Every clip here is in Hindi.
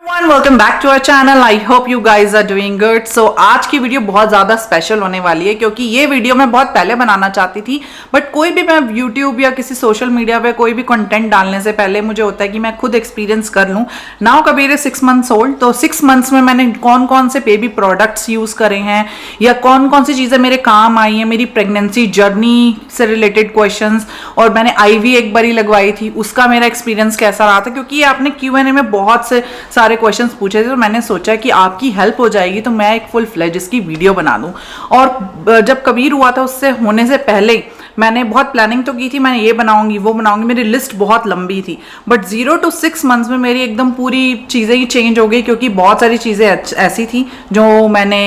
Welcome back to our channel. I hope you guys are doing good. So आज की वीडियो बहुत ज़्यादा स्पेशल होने वाली है क्योंकि ये वीडियो मैं बहुत पहले बनाना चाहती थी, बट कोई भी मैं यूट्यूब या किसी सोशल मीडिया पे कोई भी कंटेंट डालने से पहले मुझे होता है कि मैं खुद एक्सपीरियंस कर लूँ। Now Kabir is 6 months old, तो 6 मंथ्स में मैंने कौन कौन से बेबी प्रोडक्ट्स यूज़ करे हैं या कौन कौन सी चीज़ें मेरे काम आई हैं, मेरी प्रेगनेंसी जर्नी से रिलेटेड क्वेश्चंस, और मैंने आईवी एक बारी लगवाई थी, उसका मेरा एक्सपीरियंस कैसा रहा था, क्योंकि ये आपने Q&A में बहुत से सारे क्वेश्चंस पूछे थे। तो मैंने सोचा कि आपकी हेल्प हो जाएगी तो मैं एक फुल फ्लेज इसकी वीडियो बना दूं। और जब कबीर हुआ था उससे होने से पहले मैंने बहुत प्लानिंग तो की थी, मैंने ये बनाऊंगी वो बनाऊंगी, मेरी लिस्ट बहुत लंबी थी। बट 0 to 6 मंथ्स में मेरी एकदम पूरी चीज़ें ही चेंज हो गई, क्योंकि बहुत सारी चीज़ें ऐसी थी जो मैंने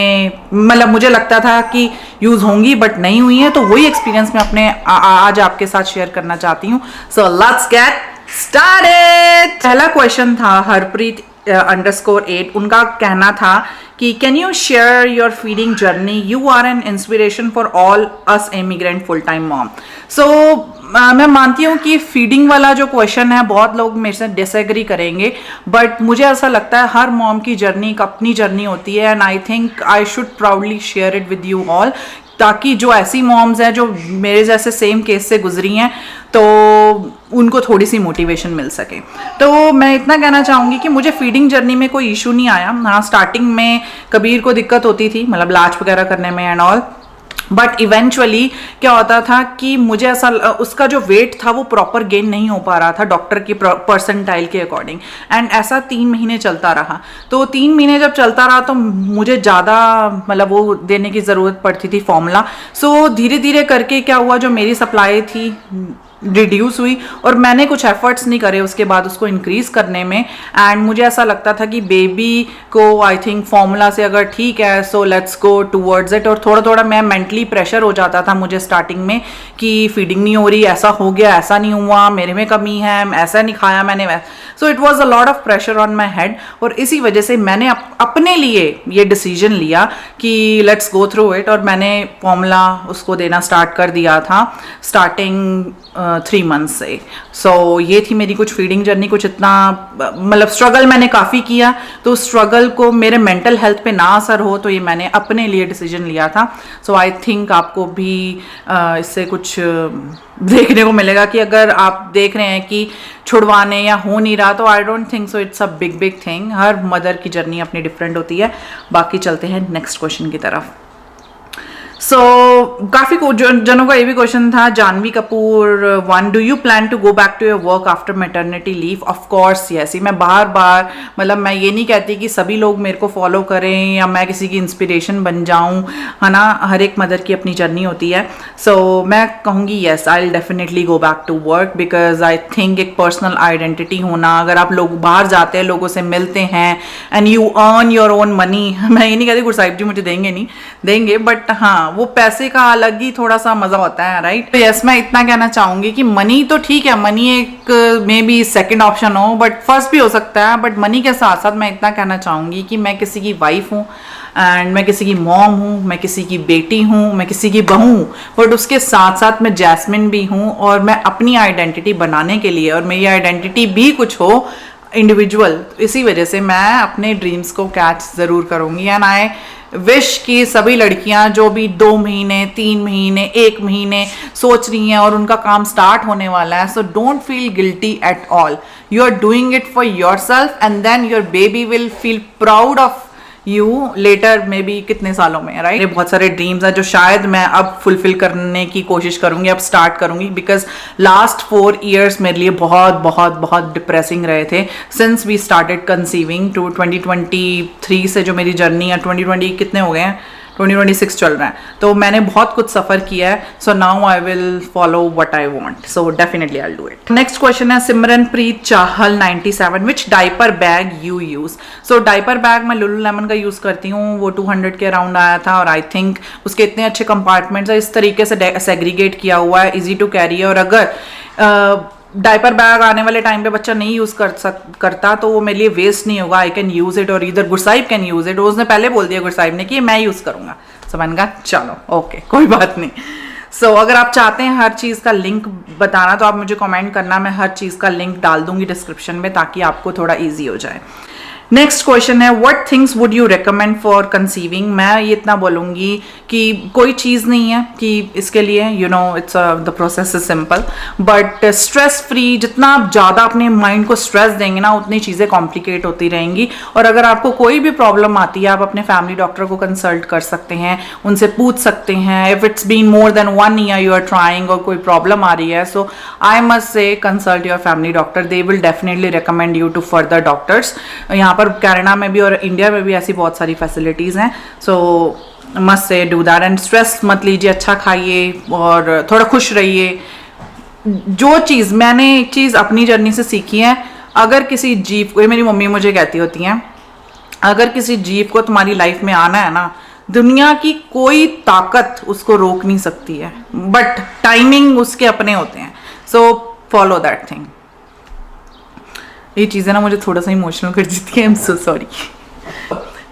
मतलब मुझे लगता था कि यूज़ होंगी बट नहीं हुई हैं। तो वही एक्सपीरियंस मैं अपने आज आपके साथ शेयर करना चाहती हूँ। So let's get started. पहला क्वेश्चन था हरप्रीत _8। उनका कहना था कि can you share your feeding journey, you are an inspiration for all us immigrant full time mom. So मैं मानती हूँ कि फीडिंग वाला जो क्वेश्चन है बहुत लोग मेरे से डिसएग्री करेंगे, बट मुझे ऐसा लगता है हर मॉम की जर्नी एक अपनी जर्नी होती है, and I think I should proudly share it with you all, ताकि जो ऐसी मॉम्स हैं जो मेरे जैसे सेम केस से गुजरी हैं तो उनको थोड़ी सी मोटिवेशन मिल सके। तो मैं इतना कहना चाहूँगी कि मुझे फीडिंग जर्नी में कोई इशू नहीं आया। हाँ, स्टार्टिंग में कबीर को दिक्कत होती थी, मतलब लाच वगैरह करने में एंड ऑल, बट इवेंचुअली क्या होता था कि मुझे ऐसा उसका जो वेट था वो प्रॉपर गेन नहीं हो पा रहा था डॉक्टर की परसेंटाइल के अकॉर्डिंग, एंड ऐसा 3 महीने चलता रहा। तो 3 महीने जब चलता रहा तो मुझे ज़्यादा मतलब वो देने की ज़रूरत पड़ती थी फॉर्मूला। सो धीरे धीरे करके क्या हुआ, जो मेरी सप्लाई थी रिड्यूस हुई और मैंने कुछ एफर्ट्स नहीं करे उसके बाद उसको इंक्रीज करने में। एंड मुझे ऐसा लगता था कि बेबी को आई थिंक फॉर्मूला से अगर ठीक है so let's go towards it. और थोड़ा थोड़ा मैं मेंटली प्रेशर हो जाता था मुझे स्टार्टिंग में कि फीडिंग नहीं हो रही, ऐसा हो गया, ऐसा नहीं हुआ, मेरे में कमी है, ऐसा नहीं खाया मैंने। So it was a lot of pressure on my head, और इसी वजह से मैंने अपने लिए ये डिसीजन लिया कि लेट्स गो थ्रू इट, और मैंने फॉर्मूला उसको देना स्टार्ट कर दिया था स्टार्टिंग 3 मंथ्स से। सो ये थी मेरी कुछ फीडिंग जर्नी। कुछ इतना मतलब स्ट्रगल मैंने काफ़ी किया, तो स्ट्रगल को मेरे मेंटल हेल्थ पे ना असर हो, तो ये मैंने अपने लिए डिसीजन लिया था। सो आई थिंक आपको भी इससे कुछ देखने को मिलेगा कि अगर आप देख रहे हैं कि छुड़वाने या हो नहीं रहा, तो I don't think so it's a big thing. Her mother की जर्नी अपनी डिफरेंट होती है। बाकी चलते हैं नेक्स्ट क्वेश्चन की तरफ। काफ़ी जनों का ये भी क्वेश्चन था। Janhvi Kapoor 1, do you plan to go back to your work after maternity leave? Of course yes. मैं बार बार मतलब मैं ये नहीं कहती कि सभी लोग मेरे को फॉलो करें या मैं किसी की इंस्पिरेशन बन जाऊं, है ना। हर एक मदर की अपनी जर्नी होती है। मैं कहूँगी yes, I will definitely go back to work, because I think एक पर्सनल आइडेंटिटी होना, अगर आप लोग बाहर जाते हैं, लोगों से मिलते हैं and you earn your own money. मैं ये नहीं कहती गुरसाहिब जी मुझे देंगे, नहीं देंगे, बट हाँ वो पैसे का अलग ही थोड़ा सा मजा होता है, राइट। तो यस, मैं इतना कहना चाहूंगी कि मनी तो ठीक है, मनी एक मे बी सेकंड ऑप्शन हो बट फर्स्ट भी हो सकता है, बट मनी के साथ साथ मैं इतना कहना चाहूंगी कि मैं किसी की वाइफ हूँ एंड मैं किसी की मॉम हूँ, मैं किसी की बेटी हूँ, मैं किसी की बहू हूँ, बट उसके साथ साथ मैं जैस्मिन भी हूँ, और मैं अपनी आइडेंटिटी बनाने के लिए, और मेरी आइडेंटिटी भी कुछ हो इंडिविजुअल, इसी वजह से मैं अपने ड्रीम्स को कैच ज़रूर करूँगी। एंड आई विश कि सभी लड़कियां जो भी 2 महीने 3 महीने 1 महीने सोच रही हैं और उनका काम स्टार्ट होने वाला है, so don't feel guilty at all. You are doing it for yourself and then your baby will feel proud of you later, maybe कितने सालों में, राइट। मेरे बहुत सारे ड्रीम्स हैं जो शायद मैं अब फुलफिल करने की कोशिश करूंगी, अब स्टार्ट करूंगी, बिकॉज लास्ट 4 years मेरे लिए बहुत बहुत बहुत डिप्रेसिंग रहे थे। Since we started conceiving to 2023 से जो मेरी जर्नी है, 2020 कितने हो गए हैं, 2026 चल रहा है, तो मैंने बहुत कुछ सफ़र किया है। So now I will follow what I want, so definitely I will do it. Next question है Simranpreet Chahal 97, which diaper bag you use? So diaper bag मैं लुलुलेमन का यूज़ करती हूँ, वो 200 के अराउंड आया था, और आई थिंक उसके इतने अच्छे कंपार्टमेंट्स है, इस तरीके से सेग्रीगेट किया हुआ है, ईजी टू कैरी है, और अगर डायपर बैग आने वाले टाइम पे बच्चा नहीं यूज़ करता तो वो मेरे लिए वेस्ट नहीं होगा। आई कैन यूज़ इट, और इधर गुरसाहिब कैन यूज़ इट। उसने पहले बोल दिया गुरसाहिब ने कि मैं यूज़ करूँगा, सो मैंने कहा चलो ओके कोई बात नहीं। अगर आप चाहते हैं हर चीज़ का लिंक बताना तो आप मुझे कमेंट करना, मैं हर चीज़ का लिंक डाल दूंगी डिस्क्रिप्शन में ताकि आपको थोड़ा ईजी हो जाए। नेक्स्ट क्वेश्चन है, what things would you recommend for conceiving. मैं ये इतना बोलूँगी कि कोई चीज़ नहीं है कि इसके लिए it's the process is simple, but stress free. जितना आप ज़्यादा अपने माइंड को स्ट्रेस देंगे ना, उतनी चीज़ें कॉम्प्लिकेट होती रहेंगी। और अगर आपको कोई भी प्रॉब्लम आती है, आप अपने फैमिली डॉक्टर को कंसल्ट कर सकते हैं, उनसे पूछ सकते हैं। If it's been more than 1 year you are trying और कोई प्रॉब्लम आ रही है, so I must say consult your family doctor, they will definitely recommend you to further doctors. यहाँ पर कनाडा में भी और इंडिया में भी ऐसी बहुत सारी फैसिलिटीज़ हैं, सो must say do that. And stress मत लीजिए, अच्छा खाइए और थोड़ा खुश रहिए। जो चीज़ मैंने एक चीज़ अपनी जर्नी से सीखी है, अगर किसी जीव को, मेरी मम्मी मुझे कहती होती हैं, अगर किसी जीव को तुम्हारी लाइफ में आना है ना, दुनिया की कोई ताकत उसको रोक नहीं सकती है, बट टाइमिंग उसके अपने होते हैं। So follow that thing. ये चीज़ें ना मुझे थोड़ा सा इमोशनल कर देती है, I am so sorry.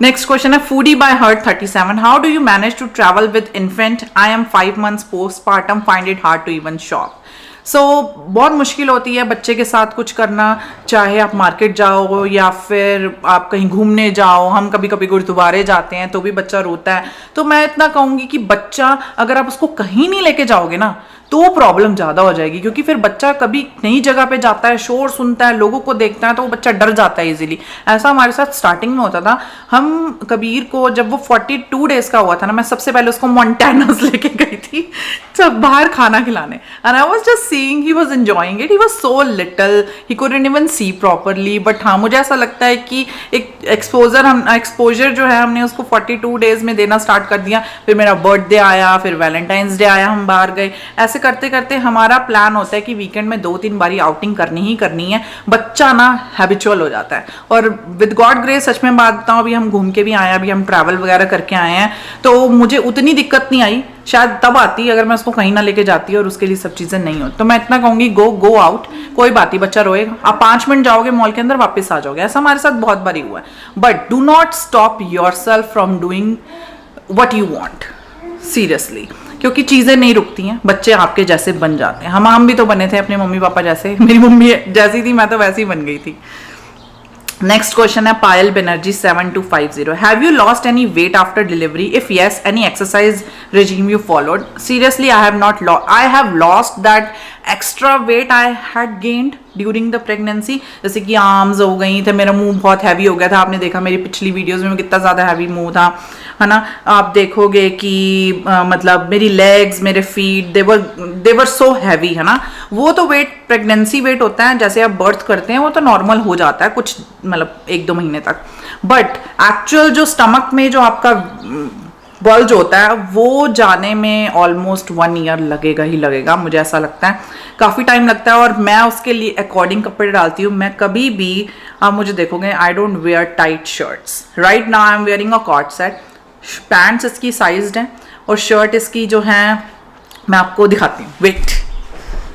Next question है, foodie by heart 37, how do you manage to travel with infant? I am 5 months postpartum, find it hard to even shop. So बहुत मुश्किल होती है बच्चे के साथ कुछ करना, चाहे आप मार्केट जाओ या फिर आप कहीं घूमने जाओ। हम कभी कभी गुरुद्वारे जाते हैं तो भी बच्चा रोता है। तो मैं इतना कहूँगी कि बच्चा, अगर आप उसको कहीं नहीं लेके जाओगे ना, तो प्रॉब्लम ज़्यादा हो जाएगी, क्योंकि फिर बच्चा कभी नई जगह पे जाता है, शोर सुनता है, लोगों को देखता है, तो वो बच्चा डर जाता है इजीली। ऐसा हमारे साथ स्टार्टिंग में होता था। हम कबीर को जब वो 42 डेज का हुआ था ना, मैं सबसे पहले उसको मोंटानास लेके गई थी सब बाहर खाना खिलाने, and I was just seeing, he was enjoying it. He was so little, he couldn't even see properly. But हाँ, मुझे ऐसा लगता है कि एक एक्सपोजर जो है हमने उसको 42 डेज में देना स्टार्ट कर दिया। फिर मेरा बर्थडे आया, फिर वैलेंटाइंस डे आया, हम बाहर गए। ऐसे करते करते हमारा प्लान होता है कि वीकेंड में 2-3 बारी आउटिंग करनी ही करनी है। बच्चा ना हैबिचुअल हो जाता है। और विद गॉड ग्रेस, सच में बात बताऊं, अभी हम घूम के भी आए हैं, अभी हम ट्रैवल वगैरह करके आए हैं, तो मुझे उतनी दिक्कत नहीं आई। शायद तब आती अगर मैं उसको कहीं ना लेके जाती और उसके लिए सब चीज़ें नहीं हो। तो मैं इतना कहूँगी, गो आउट, कोई बात नहीं, बच्चा रोएगा, आप 5 मिनट जाओगे मॉल के अंदर, वापस आ जाओगे। ऐसा हमारे साथ बहुत बारी हुआ है। But do not stop your self from doing what you want, seriously, क्योंकि चीज़ें नहीं रुकती हैं, बच्चे आपके जैसे बन जाते हैं। हम भी तो बने थे अपने मम्मी पापा जैसे। मेरी मम्मी जैसी थी, मैं तो वैसी ही बन गई थी। नेक्स्ट क्वेश्चन है, Payal Banerjee 7250, have you lost any weight after delivery? If yes, any exercise regime you followed? Seriously, I have lost that extra weight I had gained during the pregnancy. जैसे कि आर्म्स हो गई थे, मेरा मुंह बहुत हैवी हो गया था। आपने देखा मेरी पिछली वीडियोस में कितना ज़्यादा हैवी मुंह था, है ना। आप देखोगे कि मतलब मेरी लेग्स, मेरे फीट, देवर सो हैवी, है ना। वो तो वेट प्रेगनेंसी वेट होता है, जैसे आप बर्थ करते हैं वो तो नॉर्मल हो जाता है कुछ, मतलब 1-2 महीने तक। बट एक्चुअल जो स्टमक में जो आपका बल्ज होता है, वो जाने में ऑलमोस्ट 1 ईयर लगेगा ही लगेगा, मुझे ऐसा लगता है, काफ़ी टाइम लगता है। और मैं उसके लिए अकॉर्डिंग कपड़े डालती हूँ। मैं कभी भी, आप मुझे देखोगे, I don't wear tight shirts. Right now I am wearing a cord set. Pants इसकी साइज्ड हैं और शर्ट इसकी जो है, मैं आपको दिखाती हूँ, वेट।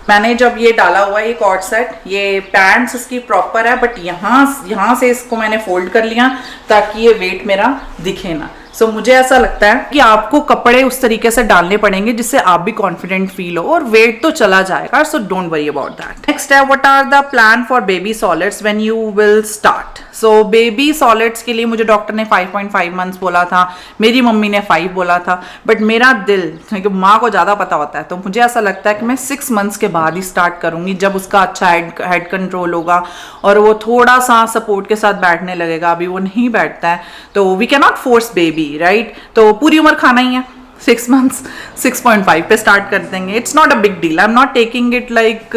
मैंने जब ये डाला हुआ है, ये कॉर्ड सेट, ये पैंट्स इसकी प्रॉपर है, बट यहाँ से इसको मैंने फोल्ड कर लिया ताकि ये वेट मेरा दिखे ना। सो मुझे ऐसा लगता है कि आपको कपड़े उस तरीके से डालने पड़ेंगे जिससे आप भी कॉन्फिडेंट फील हो, और वेट तो चला जाएगा। So don't worry about that. Next है, what are the plan for baby solids when you will start? So baby solids के लिए मुझे डॉक्टर ने 5.5 months बोला था, मेरी मम्मी ने 5 बोला था, बट मेरा दिल, क्योंकि माँ को ज़्यादा पता होता है, तो मुझे ऐसा लगता है कि मैं 6 months के बाद ही स्टार्ट करूँगी, जब उसका अच्छा हेड कंट्रोल होगा और वो थोड़ा सा सपोर्ट के साथ बैठने लगेगा। अभी वो नहीं बैठता है, तो we can not force baby, right. तो पूरी उम्र खाना ही है, 6 months, 6.5 पे स्टार्ट कर देंगे। It's not a big deal, I am not taking it like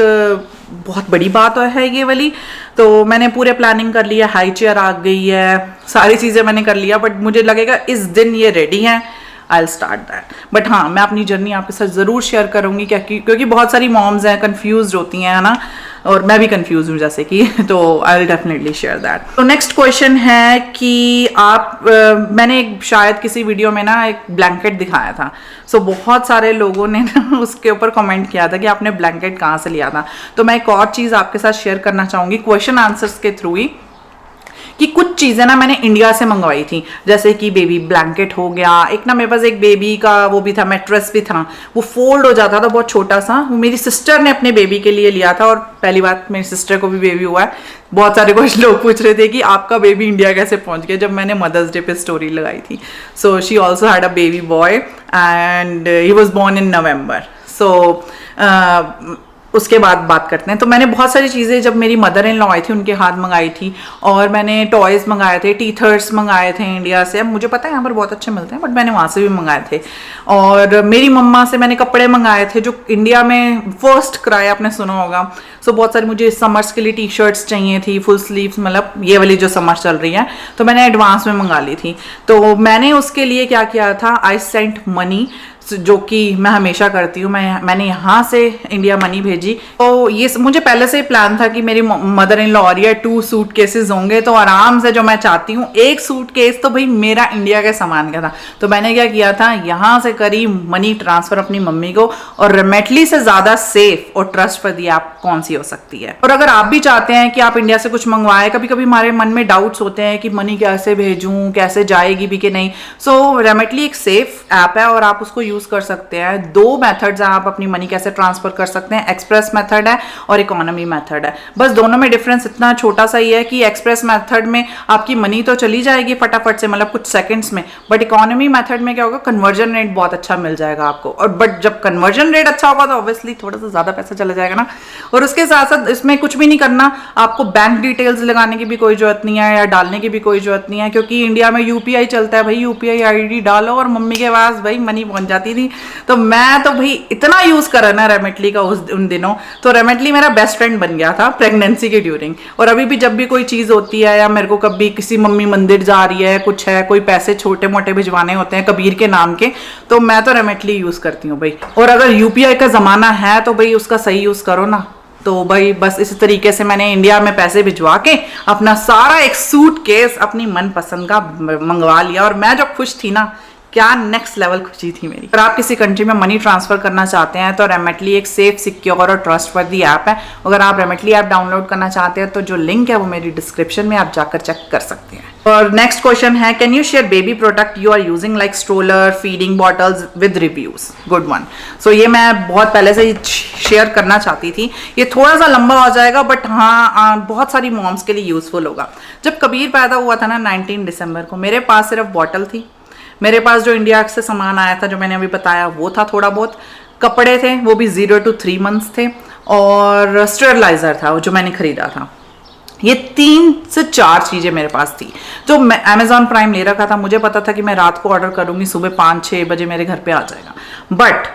बहुत बड़ी बात है ये वाली। तो मैंने पूरे प्लानिंग कर लिया, हाई चेयर आ गई है, सारी चीज़ें मैंने कर लिया, बट मुझे लगेगा इस दिन ये रेडी हैं, I will start that. But हाँ, मैं अपनी जर्नी आपके साथ ज़रूर शेयर करूँगी, क्योंकि बहुत सारी मॉम्स हैं, कन्फ्यूज होती हैं, है ना, और मैं भी कंफ्यूज हूँ जैसे कि, तो आई विल डेफिनेटली शेयर दैट। तो नेक्स्ट क्वेश्चन है कि आप मैंने शायद किसी वीडियो में ना एक ब्लैंकेट दिखाया था। सो बहुत सारे लोगों ने ना उसके ऊपर कमेंट किया था कि आपने ब्लैंकेट कहाँ से लिया था। तो मैं एक और चीज़ आपके साथ शेयर करना चाहूँगी क्वेश्चन आंसर्स के थ्रू ही, कि कुछ चीज़ें ना मैंने इंडिया से मंगवाई थी, जैसे कि बेबी ब्लैंकेट हो गया, एक ना मेरे पास एक बेबी का वो भी था, मैट्रेस भी था, वो फोल्ड हो जाता था बहुत छोटा सा, वो मेरी सिस्टर ने अपने बेबी के लिए लिया था। और पहली बात, मेरी सिस्टर को भी बेबी हुआ है। बहुत सारे कुछ लोग पूछ रहे थे कि आपका बेबी इंडिया कैसे पहुंच गया, जब मैंने मदर्स डे पे स्टोरी लगाई थी। So she also had a baby boy and he was born in November. So उसके बाद बात करते हैं। तो मैंने बहुत सारी चीज़ें जब मेरी मदर इन लॉ आई थी उनके हाथ मंगाई थी, और मैंने टॉयज़ मंगाए थे, टीथर्स मंगाए थे इंडिया से। अब मुझे पता है यहाँ पर बहुत अच्छे मिलते हैं, बट मैंने वहाँ से भी मंगाए थे। और मेरी मम्मा से मैंने कपड़े मंगाए थे जो इंडिया में फर्स्ट क्राई आपने सुना होगा। सो बहुत सारी मुझे समर्स के लिए टी शर्ट्स चाहिए थी, फुल स्लीव्स, मतलब ये वाली जो समर चल रही है, तो मैंने एडवांस में मंगा ली थी। तो मैंने उसके लिए क्या किया था, आई सेंट मनी, जो कि मैं हमेशा करती हूँ। मैंने यहाँ से इंडिया मनी भेजी। तो ये मुझे पहले से ही प्लान था कि मेरी मदर इन लॉ आ रही है, 2 सूटकेसेस होंगे, तो आराम से जो मैं चाहती हूँ, एक सूटकेस तो भाई मेरा इंडिया के सामान का था। तो मैंने क्या किया था, यहाँ से करी मनी ट्रांसफर अपनी मम्मी को। और रेमेटली से ज़्यादा सेफ और ट्रस्टवर्दी ऐप कौन सी हो सकती है। और अगर आप भी चाहते हैं कि आप इंडिया से कुछ मंगवाएं, कभी कभी हमारे मन में डाउट्स होते हैं कि मनी कैसे भेजूँ, कैसे जाएगी भी कि नहीं। सो रेमेटली एक सेफ ऐप है और आप उसको यूज कर सकते हैं। 2 मेथड्स हैं आप अपनी मनी कैसे ट्रांसफर कर सकते हैं, एक्सप्रेस मेथड है और इकोनॉमी मेथड है। बस दोनों में डिफरेंस इतना छोटा सा ही है कि एक्सप्रेस मेथड में आपकी मनी तो चली जाएगी फटाफट से, मतलब कुछ सेकंड्स में, बट इकोनॉमी मेथड में क्या होगा, कन्वर्जन रेट बहुत अच्छा मिल जाएगा आपको। और बट जब कन्वर्जन रेट अच्छा होगा तो ऑब्वियसली थोड़ा सा ज्यादा पैसा चला जाएगा ना। और उसके साथ साथ इसमें कुछ भी नहीं करना, आपको बैंक डिटेल्स लगाने की भी कोई जरूरत नहीं है या डालने की भी कोई जरूरत नहीं है, क्योंकि इंडिया में यूपीआई चलता है भाई। यूपीआई आईडी डालो और मम्मी के पास भाई मनी पहुंच जाती थी। तो मैं तो भाई इतना यूज करा ना रेमेटली का उन दिनों, तो रेमेटली मेरा बेस्ट फ्रेंड बन गया था प्रेगनेंसी के ड्यूरिंग। और अभी भी जब भी कोई चीज होती है, या मेरे को कभी किसी मम्मी मंदिर जा रही है, कुछ है, कोई पैसे छोटे मोटे भिजवाने होते हैं कबीर के नाम के, तो मैं तो रेमेटली यूज करती हूँ भाई। और अगर यूपीआई का जमाना है तो भाई उसका सही यूज करो ना। तो भाई बस इसी तरीके से मैंने इंडिया में पैसे भिजवा के अपना सारा एक सूटकेस अपनी मनपसंद का मंगवा लिया। और मैं जो खुश थी ना, क्या नेक्स्ट लेवल खुशी थी मेरी। अगर आप किसी कंट्री में मनी ट्रांसफर करना चाहते हैं तो रेमेटली एक सेफ, सिक्योर और ट्रस्टवर्दी ऐप है। अगर आप रेमेटली ऐप डाउनलोड करना चाहते हैं तो जो लिंक है वो मेरी डिस्क्रिप्शन में आप जाकर चेक कर सकते हैं। और नेक्स्ट क्वेश्चन है, can you share baby product you are using like stroller, feeding bottles with reviews? Good one. So ये मैं बहुत पहले से ही शेयर करना चाहती थी। ये थोड़ा सा लंबा हो जाएगा, बट हाँ बहुत सारी मॉम्स के लिए यूजफुल होगा। जब कबीर पैदा हुआ था ना 19 दिसंबर को, मेरे पास सिर्फ बॉटल थी। मेरे पास जो इंडिया से सामान आया था, जो मैंने अभी बताया, वो था थोड़ा बहुत। कपड़े थे, वो भी 0 to 3 months थे। और स्टेरलाइजर था वो जो मैंने खरीदा था। ये 3 से 4 चीज़ें मेरे पास थी जो मैं अमेजॉन प्राइम ले रखा था। मुझे पता था कि मैं रात को ऑर्डर करूंगी, सुबह 5-6 बजे मेरे घर पे आ जाएगा। बट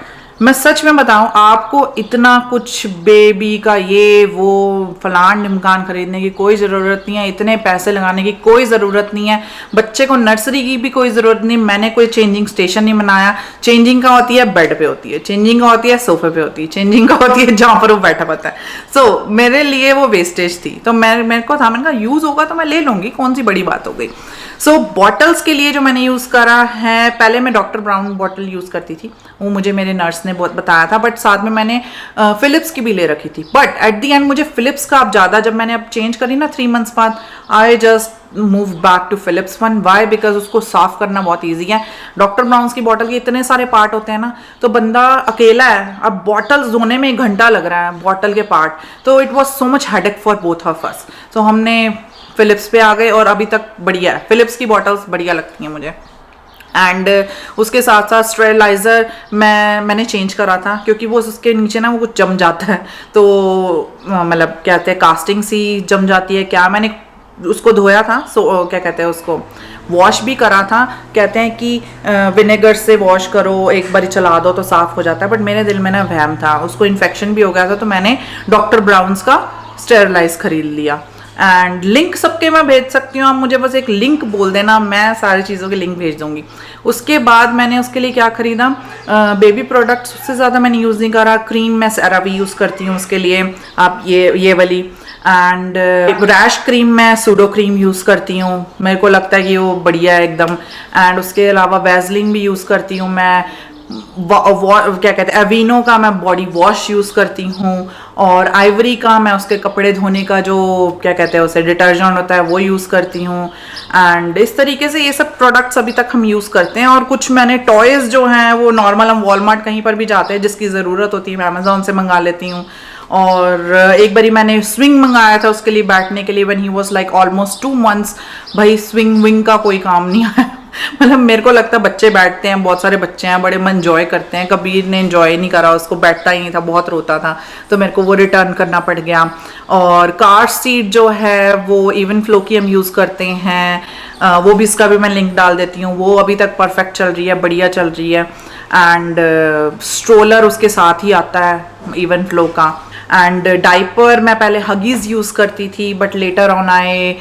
मैं सच में बताऊं आपको, इतना कुछ बेबी का ये वो फलान ढिमकान खरीदने की कोई ज़रूरत नहीं है, इतने पैसे लगाने की कोई ज़रूरत नहीं है। बच्चे को नर्सरी की भी कोई ज़रूरत नहीं। मैंने कोई चेंजिंग स्टेशन नहीं बनाया। चेंजिंग का होती है बेड पे होती है, चेंजिंग का होती है सोफे पे होती है, चेंजिंग का होती है जहाँ पर वो बैठा पता है। सो मेरे लिए वो वेस्टेज थी। तो मेरे को था, मैंने कहा यूज़ होगा तो मैं ले लूँगी, कौन सी बड़ी बात हो गई। सो बॉटल्स के लिए जो मैंने यूज़ करा है, पहले मैं डॉक्टर ब्राउन बॉटल यूज़ करती थी, वो मुझे मेरे नर्स ने बहुत बताया था। बट साथ में मैंने फिलिप्स की भी ले रखी थी। बट एट दी एंड मुझे फिलिप्स का अब ज़्यादा, जब मैंने अब चेंज करी ना 3 months बाद, I just move back to Philips one. Why? Because उसको साफ करना बहुत ईजी है। डॉक्टर ब्राउन्स की बॉटल के इतने सारे पार्ट होते हैं ना, तो बंदा अकेला है, अब बॉटल्स धोने में 1 घंटा लग रहा है बॉटल के पार्ट, तो it was so much headache for both of us. तो हमने फिलिप्स पे आ गए और अभी तक बढ़िया है। फिलिप्स की बॉटल्स बढ़िया लगती हैं मुझे। एंड उसके साथ साथ स्टेरलाइज़र मैंने चेंज करा था, क्योंकि वो उसके नीचे ना वो कुछ जम जाता है, तो मतलब कहते हैं कास्टिंग सी जम जाती है क्या। मैंने उसको धोया था, क्या कहते हैं उसको, वॉश भी करा था। कहते हैं कि विनेगर से वॉश करो, एक बार चला दो तो साफ़ हो जाता है। बट मेरे दिल में ना वहम था, उसको इन्फेक्शन भी हो गया था, तो मैंने डॉक्टर ब्राउन्स का स्टेरलाइज खरीद लिया। एंड लिंक सबके मैं भेज सकती हूँ, आप मुझे बस एक लिंक बोल देना, मैं सारी चीज़ों के लिंक भेज दूँगी। उसके बाद मैंने उसके लिए क्या खरीदा, बेबी प्रोडक्ट्स उससे ज़्यादा मैंने यूज़ नहीं करा। क्रीम मैं सेरावी यूज़ करती हूँ उसके लिए, आप ये वाली। एंड रैश क्रीम मैं सूडो क्रीम यूज़ करती हूँ, मेरे को लगता है कि वो बढ़िया है एकदम। एंड उसके अलावा वैसलीन भी यूज़ करती हूँ मैं। क्या कहते हैं, एविनो का मैं बॉडी वॉश यूज़ करती हूँ, और आइवरी का मैं उसके कपड़े धोने का जो क्या कहते हैं उसे डिटर्जेंट होता है वो यूज़ करती हूँ। एंड इस तरीके से ये सब प्रोडक्ट्स अभी तक हम यूज़ करते हैं। और कुछ मैंने टॉयज़ जो हैं वो नॉर्मल हम वॉलमार्ट कहीं पर भी जाते हैं जिसकी ज़रूरत होती है मैं अमेज़ॉन से मंगा लेती हूँ। और एक बारी मैंने स्विंग मंगाया था उसके लिए, बैठने के लिए, when he was like almost 2 months। भाई स्विंग विंग का कोई काम नहीं आया मतलब मेरे को लगता है बच्चे बैठते हैं, बहुत सारे बच्चे हैं, बड़े मन एंजॉय करते हैं, कबीर ने एंजॉय नहीं करा, उसको बैठता ही नहीं था, बहुत रोता था, तो मेरे को वो रिटर्न करना पड़ गया। और कार सीट जो है वो इवन फ्लो की हम यूज़ करते हैं, वो भी, इसका भी मैं लिंक डाल देती हूँ, वो अभी तक परफेक्ट चल रही है, बढ़िया चल रही है। एंड स्ट्रोलर उसके साथ ही आता है इवन फ्लो का। एंड डाइपर मैं पहले हगीज़ यूज़ करती थी, बट लेटर ऑन आए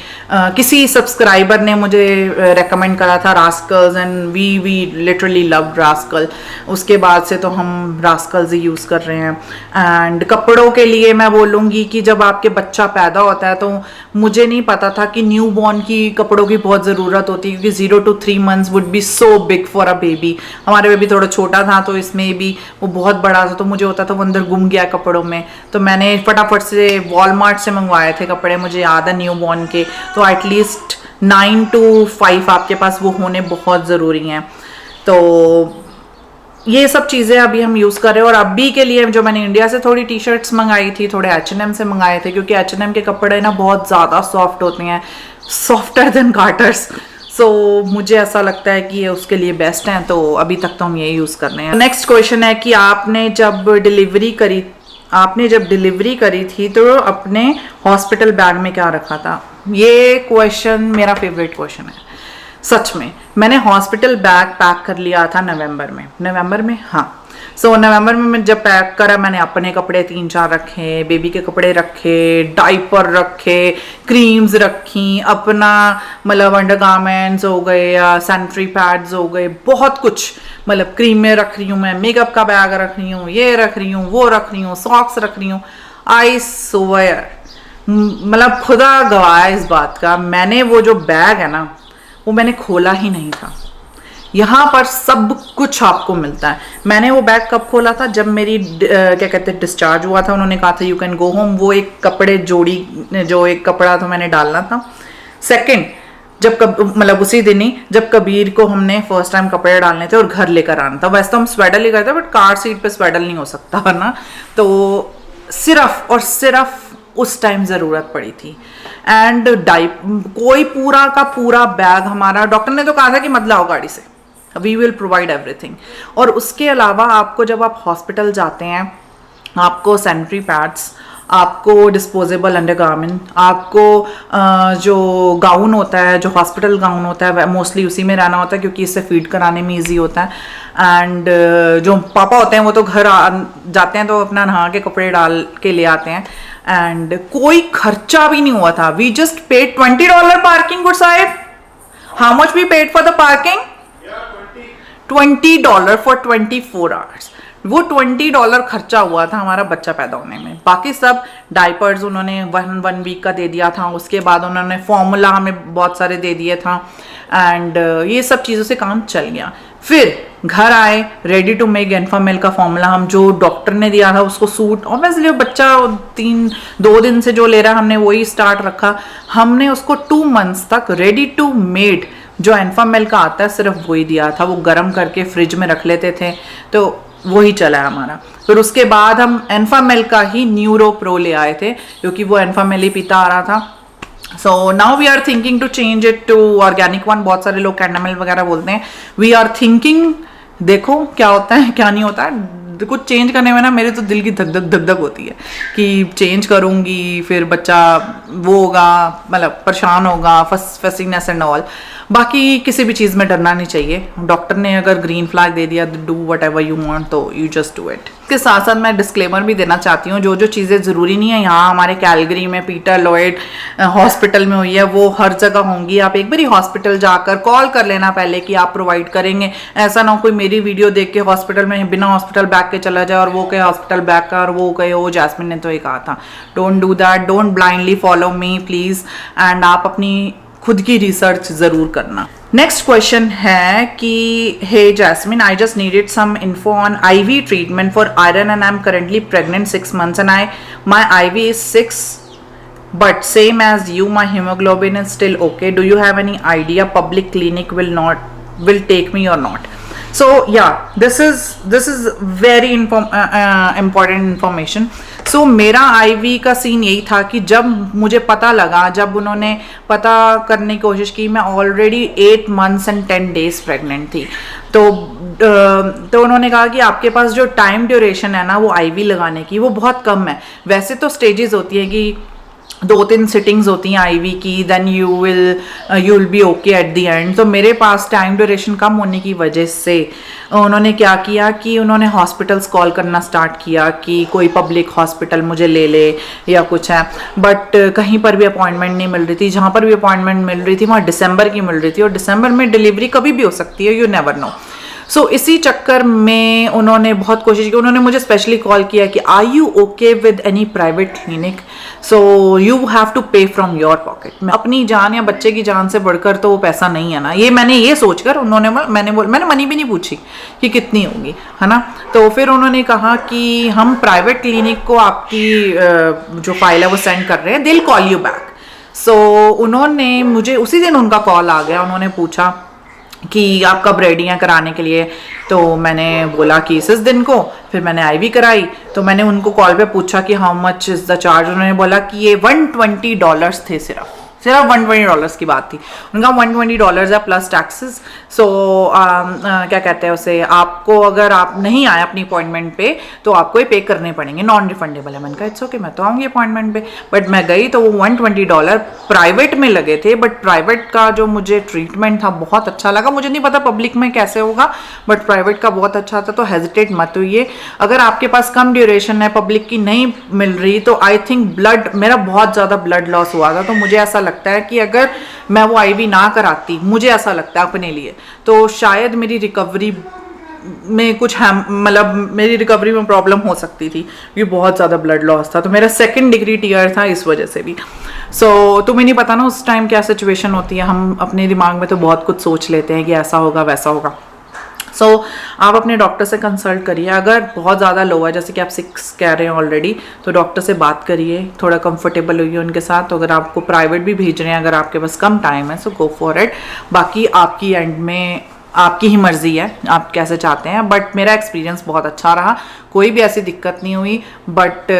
किसी सब्सक्राइबर ने मुझे रेकमेंड करा था Rascals, and we literally love Rascal. उसके बाद से तो हम रास्कल्स ही यूज़ कर रहे हैं। एंड कपड़ों के लिए मैं बोलूँगी कि जब आपके बच्चा पैदा होता है तो मुझे नहीं पता था कि न्यू बॉर्न की कपड़ों की बहुत ज़रूरत होती है, क्योंकि 0 to 3 months would be so big for a baby. हमारे बेबी थोड़ा छोटा था तो इसमें भी वो बहुत बड़ा था, तो मुझे होता था वो अंदर गुम गया कपड़ों में, तो मैंने फटाफट से वॉलमार्ट से मंगवाए थे कपड़े, मुझे याद है न्यू बॉर्न के। तो एटलीस्ट 9 to 5 आपके पास वो होने बहुत ज़रूरी हैं। तो ये सब चीज़ें अभी हम यूज़ कर रहे हैं। और अभी के लिए जो मैंने इंडिया से थोड़ी टी शर्ट्स मंगाई थी, थोड़े H&M से मंगाए थे, क्योंकि H&M के कपड़े ना बहुत ज़्यादा सॉफ्ट होते हैं, सॉफ्टर देन कार्टर्स। सो मुझे ऐसा लगता है कि ये उसके लिए बेस्ट हैं, तो अभी तक तो हम ये यूज़ कर रहे हैं। नेक्स्ट क्वेश्चन है कि आपने जब डिलीवरी करी थी तो अपने हॉस्पिटल बैग में क्या रखा था? ये क्वेश्चन मेरा फेवरेट क्वेश्चन है सच में। मैंने हॉस्पिटल बैग पैक कर लिया था नवंबर में, हाँ। सो नवंबर में मैं जब पैक करा, मैंने अपने कपड़े 3-4 रखे, बेबी के कपड़े रखे, डाइपर रखे, क्रीम्स रखी, अपना मतलब अंडरगारमेंट्स हो गए या सैनिटरी पैड्स हो गए, बहुत कुछ, मतलब क्रीमें रख रही हूँ मैं, मेकअप का बैग रख रही हूँ, ये रख रही हूँ, वो रख रही हूँ, सॉक्स रख रही हूँ। आई स्वेयर, मतलब खुदा गवाह इस बात का, मैंने वो जो बैग है ना वो मैंने खोला ही नहीं था। यहाँ पर सब कुछ आपको मिलता है। मैंने वो बैग कब खोला था? जब मेरी क्या कहते हैं डिस्चार्ज हुआ था, उन्होंने कहा था यू कैन गो होम। वो एक कपड़े जोड़ी जो एक कपड़ा था मैंने डालना था। सेकंड, जब मतलब उसी दिन ही जब कबीर को हमने फर्स्ट टाइम कपड़े डालने थे और घर लेकर आना था। वैसे तो हम स्वेडल ही करते, बट कार सीट पे स्वेडल नहीं हो सकता है ना, तो सिर्फ और सिर्फ उस टाइम ज़रूरत पड़ी थी। एंड कोई पूरा का पूरा बैग हमारा, डॉक्टर ने तो कहा था कि मत लाओ गाड़ी से, वी विल प्रोवाइड एवरीथिंग। और उसके अलावा आपको जब आप हॉस्पिटल जाते हैं, आपको सैनिटरी पैड्स, आपको डिस्पोजेबल अंडरगारमेंट, आपको जो गाउन होता है, जो हॉस्पिटल गाउन होता है, मोस्टली उसी में रहना होता है क्योंकि इससे फीड कराने में ईजी होता है। एंड जो पापा होते हैं वो तो घर जाते हैं तो अपना नहा के कपड़े डाल के ले आते हैं। एंड कोई खर्चा भी नहीं हुआ था। We just paid $20 parking. Good साहिब, how much we paid for the parking? $20 for 24 hours। वो $20 खर्चा हुआ था हमारा बच्चा पैदा होने में। बाकी सब डाइपर्स उन्होंने 1 वीक का दे दिया था, उसके बाद उन्होंने फॉर्मूला हमें बहुत सारे दे दिए था। एंड ये सब चीज़ों से काम चल गया। फिर घर आए, रेडी टू मेक एन्फामेल का फॉर्मूला, हम जो डॉक्टर ने दिया था उसको सूट, ऑब्वियसली बच्चा 2 दिन से जो ले रहा हमने वही स्टार्ट रखा। हमने उसको 2 months तक रेडी टू मेड जो एन्फामेल का आता है सिर्फ वही दिया था। वो गर्म करके फ्रिज में रख लेते थे, तो वही चला है हमारा। फिर उसके बाद हम एन्फामेल का ही न्यूरो प्रो ले आए थे क्योंकि वो एन्फामेल ही पीता आ रहा था। So now we are thinking to change it to organic one. बहुत सारे लोग कैंडामेल वगैरह बोलते हैं। वी आर थिंकिंग, देखो क्या होता है क्या नहीं होता है। कुछ चेंज करने में ना मेरे तो दिल की धक धक धक धक होती है कि चेंज करूँगी, फिर बच्चा वो होगा, मतलब परेशान होगा, फसीनेस एंड ऑल। बाकी किसी भी चीज़ में डरना नहीं चाहिए। डॉक्टर ने अगर ग्रीन फ्लैग दे दिया, do what ever you want, तो यू जस्ट डू इट। इसके साथ साथ मैं डिस्क्लेमर भी देना चाहती हूँ, जो जो चीज़ें ज़रूरी नहीं है यहाँ हमारे कैलगरी में पीटर लॉयड हॉस्पिटल में हुई है वो हर जगह होंगी। आप एक बार ही हॉस्पिटल जाकर कॉल कर लेना पहले कि आप प्रोवाइड करेंगे। ऐसा ना हो कोई मेरी वीडियो देख के हॉस्पिटल में बिना हॉस्पिटल बैग के चला जाए और वो कहे हॉस्पिटल बैग का, और वो कहे वो जैस्मिन ने तो ये कहा था। Don't do that, don't blindly follow me please. And आप अपनी खुद की रिसर्च ज़रूर करना। नेक्स्ट क्वेश्चन है कि hey Jasmine, I just needed some info on IV treatment for iron and I am currently pregnant 6 months and my IV is 6 but same as you, my hemoglobin is still okay. Do you have any idea public clinic will take me or not? So yeah, this is very important information. So मेरा IV का सीन यही था कि जब मुझे पता लगा, जब उन्होंने पता करने की कोशिश की, मैं already 8 months and 10 days pregnant थी, तो उन्होंने कहा कि आपके पास जो टाइम ड्यूरेशन है ना वो IV लगाने की, वो बहुत कम है. वैसे तो स्टेजेस होती है कि 2-3 सिटिंग्स होती हैं IV की, then you will be okay at the end. तो मेरे पास टाइम ड्यूरेशन कम होने की वजह से उन्होंने क्या किया कि उन्होंने हॉस्पिटल्स कॉल करना स्टार्ट किया कि कोई पब्लिक हॉस्पिटल मुझे ले ले या कुछ है. बट कहीं पर भी अपॉइंटमेंट नहीं मिल रही थी. जहाँ पर भी अपॉइंटमेंट मिल रही थी वहाँ दिसंबर की मिल रही थी, और दिसंबर में डिलीवरी कभी भी हो सकती है, यू नेवर नो. सो इसी चक्कर में उन्होंने बहुत कोशिश की. उन्होंने मुझे स्पेशली कॉल किया कि are you okay with any private clinic, so you have to pay from your pocket. अपनी जान या बच्चे की जान से बढ़कर तो वो पैसा नहीं है ना. मैंने ये सोचकर मैंने मनी भी नहीं पूछी कि कितनी होगी, है ना. तो फिर उन्होंने कहा कि हम प्राइवेट क्लिनिक को आपकी जो फाइल है वो सेंड कर रहे हैं, they will call you back. So उन्होंने मुझे उसी दिन उनका कॉल आ गया. उन्होंने पूछा कि आप कब रेडी हैं कराने के लिए. तो मैंने बोला कि इस दिन को. फिर मैंने IV कराई. तो मैंने उनको कॉल पे पूछा कि how much is the charge. उन्होंने बोला कि ये $120 थे. सिर्फ $120 की बात थी. उनका $120 है प्लस टैक्सेस. सो क्या कहते हैं उसे, आपको अगर आप नहीं आए अपनी अपॉइंटमेंट पे तो आपको ये पे करने पड़ेंगे, नॉन रिफंडेबल है. मैंने कहा इट्स ओके, मैं तो आऊँगी अपॉइंटमेंट पे. बट मैं गई तो वो $120 प्राइवेट में लगे थे. बट प्राइवेट का जो मुझे ट्रीटमेंट था बहुत अच्छा लगा. मुझे नहीं पता पब्लिक में कैसे होगा, बट प्राइवेट का बहुत अच्छा था. तो हेजिटेट मत होइए. अगर आपके पास कम ड्यूरेशन है, पब्लिक की नहीं मिल रही, तो आई थिंक मेरा बहुत ज़्यादा ब्लड लॉस हुआ था. तो मुझे ऐसा लगता है कि अगर मैं वो IV ना कराती, मुझे ऐसा लगता है अपने लिए, तो शायद मेरी रिकवरी में कुछ मतलब मेरी रिकवरी में प्रॉब्लम हो सकती थी. ये बहुत ज़्यादा ब्लड लॉस था. तो मेरा 2nd डिग्री टीयर था इस वजह से भी. सो तुम्हें नहीं पता ना उस टाइम क्या सिचुएशन होती है. हम अपने दिमाग में तो बहुत कुछ सोच लेते हैं कि ऐसा होगा वैसा होगा. सो आप अपने डॉक्टर से कंसल्ट करिए. अगर बहुत ज़्यादा लो है, जैसे कि आप 6 कह रहे हैं ऑलरेडी, तो डॉक्टर से बात करिए, थोड़ा कंफर्टेबल होइए उनके साथ. तो अगर आपको प्राइवेट भी भेज रहे हैं, अगर आपके पास कम टाइम है, सो गो फॉर इट. बाकी आपकी एंड में आपकी ही मर्जी है, आप कैसे चाहते हैं. बट मेरा एक्सपीरियंस बहुत अच्छा रहा, कोई भी ऐसी दिक्कत नहीं हुई. बट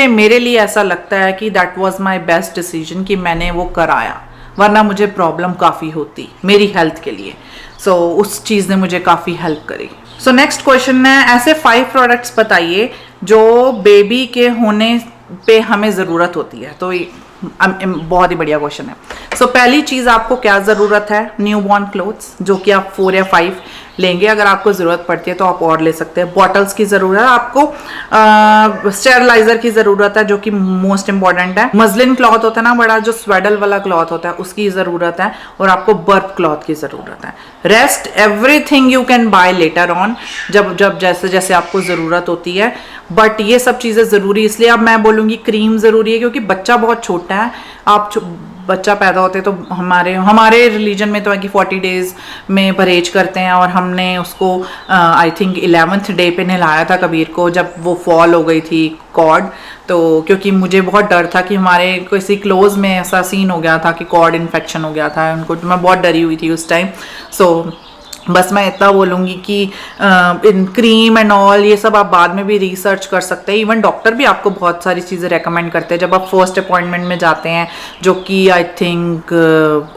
मेरे लिए ऐसा लगता है कि that was my best decision कि मैंने वो कराया, वरना मुझे प्रॉब्लम काफ़ी होती मेरी हेल्थ के लिए. सो उस चीज़ ने मुझे काफ़ी हेल्प करी. सो नेक्स्ट क्वेश्चन है, ऐसे 5 प्रोडक्ट्स बताइए जो बेबी के होने पे हमें ज़रूरत होती है. तो बहुत ही बढ़िया क्वेश्चन है. सो पहली चीज़ आपको क्या ज़रूरत है, न्यू बॉर्न क्लोथ्स, जो कि आप 4 या 5 लेंगे. अगर आपको ज़रूरत पड़ती है तो आप और ले सकते हैं. बॉटल्स की ज़रूरत है आपको. स्टेरलाइजर की ज़रूरत है, जो कि मोस्ट इंपॉर्टेंट है. मजलिन क्लॉथ होता है ना बड़ा, जो स्वेडल वाला क्लॉथ होता है, उसकी ज़रूरत है. और आपको बर्फ क्लॉथ की ज़रूरत है. Rest everything you can by later on, जब जैसे जैसे आपको ज़रूरत होती है. बट ये सब चीज़ें ज़रूरी इसलिए अब मैं बोलूँगी क्रीम ज़रूरी है, क्योंकि बच्चा बहुत छोटा है. बच्चा पैदा होते तो हमारे रिलीजन में तो है कि 40 डेज़ में परहेज करते हैं. और हमने उसको आई थिंक 11th डे पे नहलाया था कबीर को, जब वो फॉल हो गई थी कॉर्ड. तो क्योंकि मुझे बहुत डर था कि हमारे किसी क्लोज में ऐसा सीन हो गया था कि कॉर्ड इन्फेक्शन हो गया था उनको. तो मैं बहुत डरी हुई थी उस टाइम. सो बस मैं इतना बोलूँगी कि इन क्रीम एंड ऑल ये सब आप बाद में भी रिसर्च कर सकते हैं. इवन डॉक्टर भी आपको बहुत सारी चीज़ें रेकमेंड करते हैं जब आप फर्स्ट अपॉइंटमेंट में जाते हैं, जो कि आई थिंक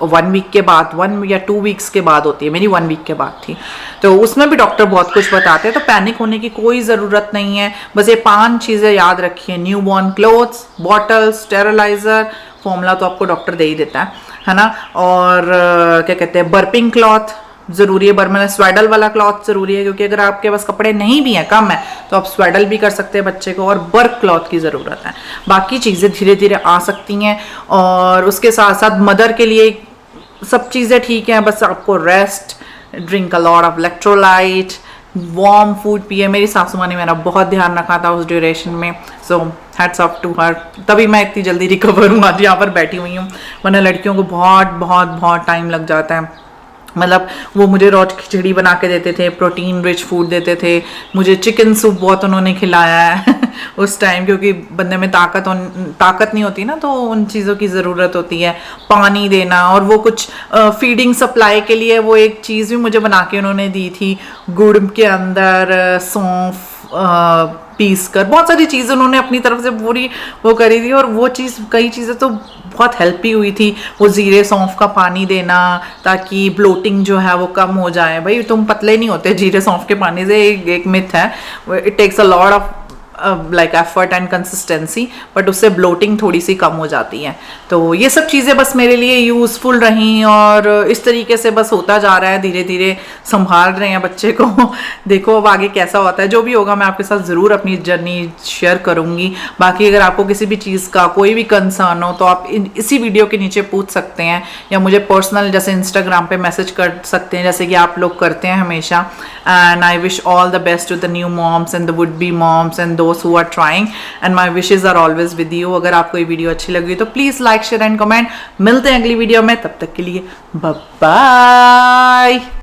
1 वीक के बाद, 1 या 2 वीक्स के बाद होती है. मेरी 1 वीक के बाद थी. तो उसमें भी डॉक्टर बहुत कुछ बताते हैं. तो पैनिक होने की कोई ज़रूरत नहीं है. बस ये 5 चीज़ें याद रखिए, new born clothes, bottle, steriliser, formula तो आपको डॉक्टर दे ही देता है ना. और क्या कहते हैं, बर्पिंग क्लॉथ ज़रूरी है. मतलब स्वेडल वाला क्लॉथ ज़रूरी है, क्योंकि अगर आपके पास कपड़े नहीं भी हैं, कम है, तो आप स्वेडल भी कर सकते हैं बच्चे को. और बर्फ क्लॉथ की ज़रूरत है. बाकी चीज़ें धीरे धीरे आ सकती हैं. और उसके साथ साथ मदर के लिए सब चीज़ें ठीक हैं. बस आपको rest, drink a lot of electrolyte, warm food पिए. मेरी सासू माँ ने मेरा बहुत ध्यान रखा था उस ड्यूरेशन में. So hats off to her, तभी मैं इतनी जल्दी रिकवर हूँ, आज यहाँ पर बैठी हुई हूँ. वरना लड़कियों को बहुत बहुत बहुत टाइम लग जाता है मतलब वो मुझे रॉ खिचड़ी बना के देते थे, प्रोटीन रिच फूड देते थे, मुझे चिकन सूप बहुत उन्होंने खिलाया है उस टाइम, क्योंकि बंदे में ताकत नहीं होती ना, तो उन चीज़ों की ज़रूरत होती है। पानी देना, और वो कुछ फीडिंग सप्लाई के लिए वो एक चीज़ भी मुझे बना के उन्होंने दी थी, गुड़ के अंदर सौंफ पीस कर, बहुत सारी चीज़ उन्होंने अपनी तरफ से पूरी वो करी थी। और वो चीज़, कई चीज़ें तो बहुत हेल्प भी हुई थी। वो जीरे सौंफ का पानी देना ताकि ब्लोटिंग जो है वो कम हो जाए। भाई तुम पतले नहीं होते जीरे सौंफ के पानी से, एक मिथ है। It takes a lot of like effort and consistency, but उससे ब्लोटिंग थोड़ी सी कम हो जाती है। तो ये सब चीज़ें बस मेरे लिए यूज़फुल रहीं, और इस तरीके से बस होता जा रहा है, धीरे धीरे संभाल रहे हैं बच्चे को। देखो अब आगे कैसा होता है, जो भी होगा मैं आपके साथ ज़रूर अपनी जर्नी शेयर करूँगी। बाकी अगर आपको किसी भी चीज़ का कोई भी कंसर्न हो तो आप इसी वीडियो के नीचे पूछ सकते हैं, या मुझे पर्सनल जैसे इंस्टाग्राम पे मैसेज कर सकते हैं, जैसे कि आप लोग करते हैं हमेशा। And I wish all the best to the new moms and the would be moms and those who are trying, and my wishes are always with you। अगर आपको ये वीडियो अच्छी लगी तो please like share and comment. मिलते हैं अगली वीडियो में, तब तक के लिए बाय बाय।